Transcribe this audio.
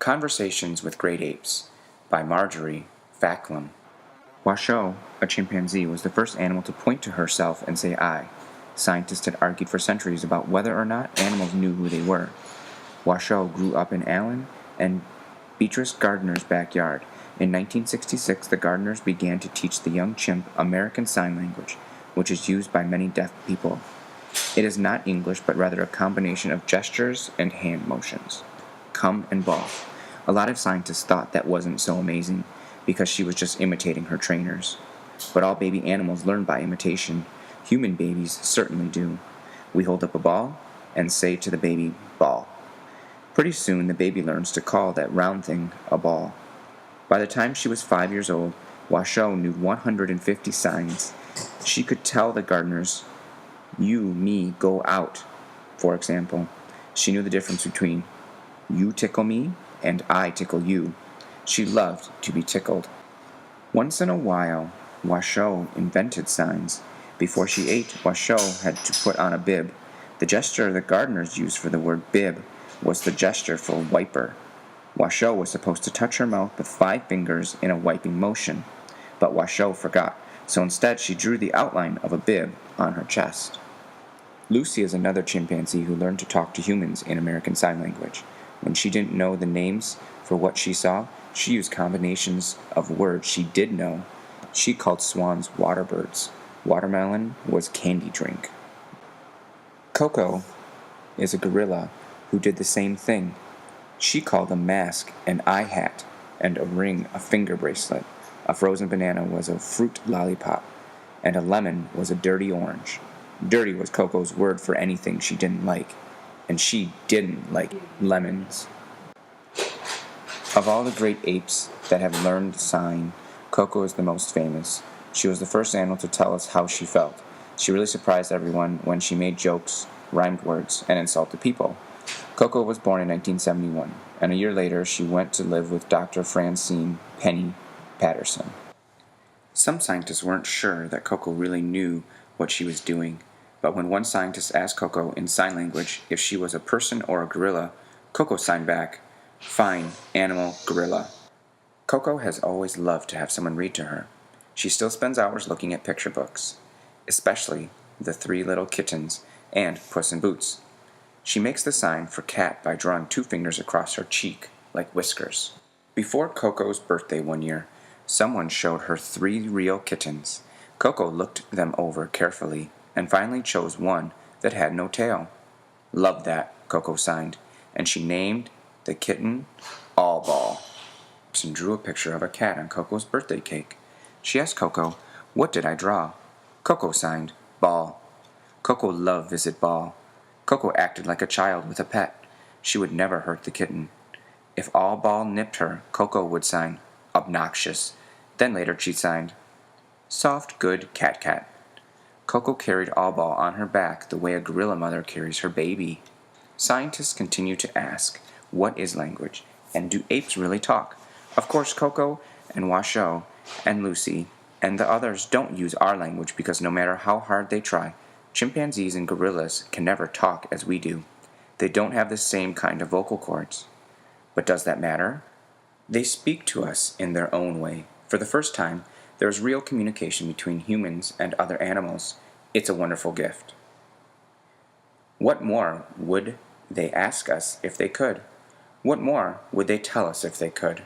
Conversations with Great Apes by Margery Facklam. Washoe, a chimpanzee, was the first animal to point to herself and say I. Scientists had argued for centuries about whether or not animals knew who they were. Washoe grew up in Allen and Beatrice Gardner's backyard. In 1966, the Gardners began to teach the young chimp American Sign Language, which is used by many deaf people. It is not English, but rather a combination of gestures and hand motions. Come and ball. A lot of scientists thought that wasn't so amazing, because she was just imitating her trainers. But all baby animals learn by imitation. Human babies certainly do. We hold up a ball and say to the baby, ball. Pretty soon the baby learns to call that round thing a ball. By the time she was 5 years old, Washoe knew 150 signs. She could tell the Gardners, you, me, go out, for example. She knew the difference between you tickle me and I tickle you. She loved to be tickled. Once in a while, Washoe invented signs. Before she ate, Washoe had to put on a bib. The gesture the Gardners used for the word bib was the gesture for wiper. Washoe was supposed to touch her mouth with 5 fingers in a wiping motion, but Washoe forgot, so instead she drew the outline of a bib on her chest. Lucy is another chimpanzee who learned to talk to humans in American Sign Language. When she didn't know the names for what she saw, she used combinations of words she did know. She called swans waterbirds. Watermelon was candy drink. Coco is a gorilla who did the same thing. She called a mask an eye hat, and a ring a finger bracelet. A frozen banana was a fruit lollipop, and a lemon was a dirty orange. Dirty was Coco's word for anything she didn't like, and she didn't like lemons. Of all the great apes that have learned sign, Coco is the most famous. She was the first animal to tell us how she felt. She really surprised everyone when she made jokes, rhymed words, and insulted people. Coco was born in 1971, and a year later she went to live with Dr. Francine Penny Patterson. Some scientists weren't sure that Coco really knew what she was doing, but when one scientist asked Coco in sign language if she was a person or a gorilla, Coco signed back, fine, animal, gorilla. Coco has always loved to have someone read to her. She still spends hours looking at picture books, especially The 3 Little Kittens and Puss in Boots. She makes the sign for cat by drawing 2 fingers across her cheek, like whiskers. Before Coco's birthday one year, someone showed her 3 real kittens. Coco looked them over carefully and finally chose one that had no tail. Love that, Coco signed, and she named the kitten All Ball. And drew a picture of a cat on Coco's birthday cake. She asked Coco, what did I draw? Coco signed, Ball. Coco loved Visit Ball. Coco acted like a child with a pet. She would never hurt the kitten. If All Ball nipped her, Coco would sign, Obnoxious. Then later she signed, Soft, good cat. Coco carried All Ball on her back the way a gorilla mother carries her baby. Scientists continue to ask, what is language, and do apes really talk? Of course, Coco and Washoe and Lucy and the others don't use our language because no matter how hard they try, chimpanzees and gorillas can never talk as we do. They don't have the same kind of vocal cords. But does that matter? They speak to us in their own way. For the first time, there is real communication between humans and other animals. It's a wonderful gift. What more would they ask us if they could? What more would they tell us if they could?